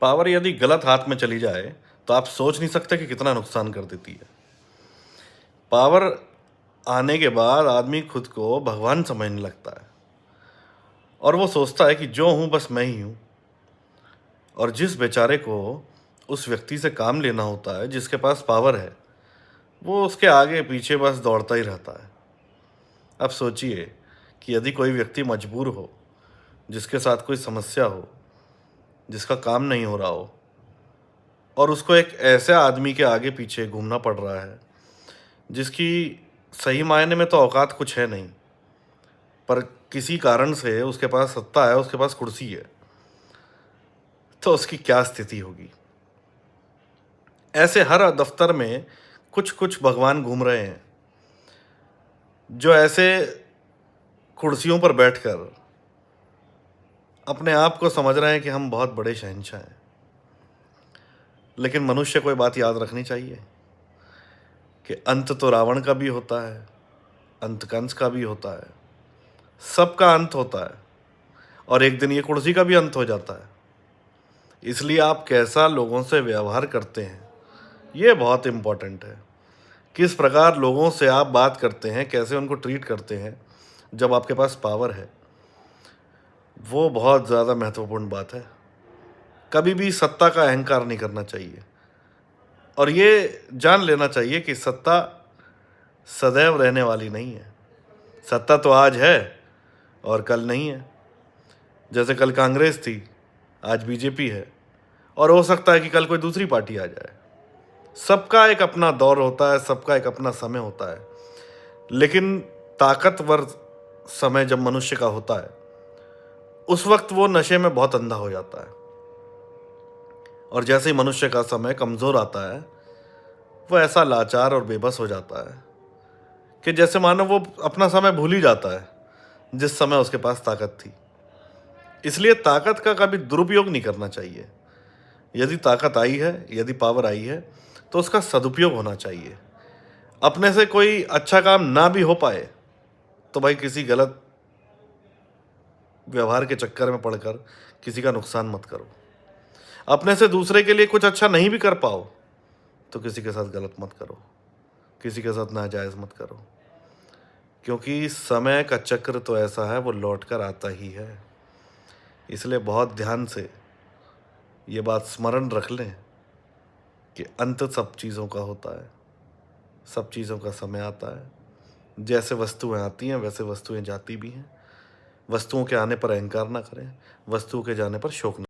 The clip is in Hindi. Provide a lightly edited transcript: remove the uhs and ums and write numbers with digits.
पावर यदि गलत हाथ में चली जाए तो आप सोच नहीं सकते कि कितना नुकसान कर देती है। पावर आने के बाद आदमी खुद को भगवान समझने लगता है और वो सोचता है कि जो हूँ बस मैं ही हूँ। और जिस बेचारे को उस व्यक्ति से काम लेना होता है, जिसके पास पावर है, वो उसके आगे पीछे बस दौड़ता ही रहता है। अब सोचिए कि यदि कोई व्यक्ति मजबूर हो, जिसके साथ कोई समस्या हो, जिसका काम नहीं हो रहा हो और उसको एक ऐसे आदमी के आगे पीछे घूमना पड़ रहा है जिसकी सही मायने में तो औकात कुछ है नहीं, पर किसी कारण से उसके पास सत्ता है, उसके पास कुर्सी है, तो उसकी क्या स्थिति होगी। ऐसे हर दफ्तर में कुछ कुछ भगवान घूम रहे हैं जो ऐसे कुर्सियों पर बैठकर अपने आप को समझ रहे हैं कि हम बहुत बड़े शहंशाह हैं। लेकिन मनुष्य को ये बात याद रखनी चाहिए कि अंत तो रावण का भी होता है, अंत कंस का भी होता है, सबका अंत होता है और एक दिन ये कुर्सी का भी अंत हो जाता है। इसलिए आप कैसा लोगों से व्यवहार करते हैं ये बहुत इम्पोर्टेंट है। किस प्रकार लोगों से आप बात करते हैं, कैसे उनको ट्रीट करते हैं जब आपके पास पावर है, वो बहुत ज़्यादा महत्वपूर्ण बात है। कभी भी सत्ता का अहंकार नहीं करना चाहिए और ये जान लेना चाहिए कि सत्ता सदैव रहने वाली नहीं है। सत्ता तो आज है और कल नहीं है। जैसे कल कांग्रेस थी, आज बीजेपी है और हो सकता है कि कल कोई दूसरी पार्टी आ जाए। सबका एक अपना दौर होता है, सबका एक अपना समय होता है। लेकिन ताकतवर समय जब मनुष्य का होता है, उस वक्त वो नशे में बहुत अंधा हो जाता है और जैसे ही मनुष्य का समय कमज़ोर आता है, वो ऐसा लाचार और बेबस हो जाता है कि जैसे मानो वो अपना समय भूल ही जाता है जिस समय उसके पास ताकत थी। इसलिए ताकत का कभी दुरुपयोग नहीं करना चाहिए। यदि ताकत आई है, यदि पावर आई है, तो उसका सदुपयोग होना चाहिए। अपने से कोई अच्छा काम ना भी हो पाए तो भाई किसी गलत व्यवहार के चक्कर में पड़कर किसी का नुकसान मत करो। अपने से दूसरे के लिए कुछ अच्छा नहीं भी कर पाओ तो किसी के साथ गलत मत करो, किसी के साथ नाजायज़ मत करो, क्योंकि समय का चक्र तो ऐसा है, वो लौट कर आता ही है। इसलिए बहुत ध्यान से ये बात स्मरण रख लें कि अंत सब चीज़ों का होता है, सब चीज़ों का समय आता है। जैसे वस्तुएं आती हैं वैसे वस्तुएं जाती भी हैं। वस्तुओं के आने पर अहंकार ना करें, वस्तुओं के जाने पर शोक न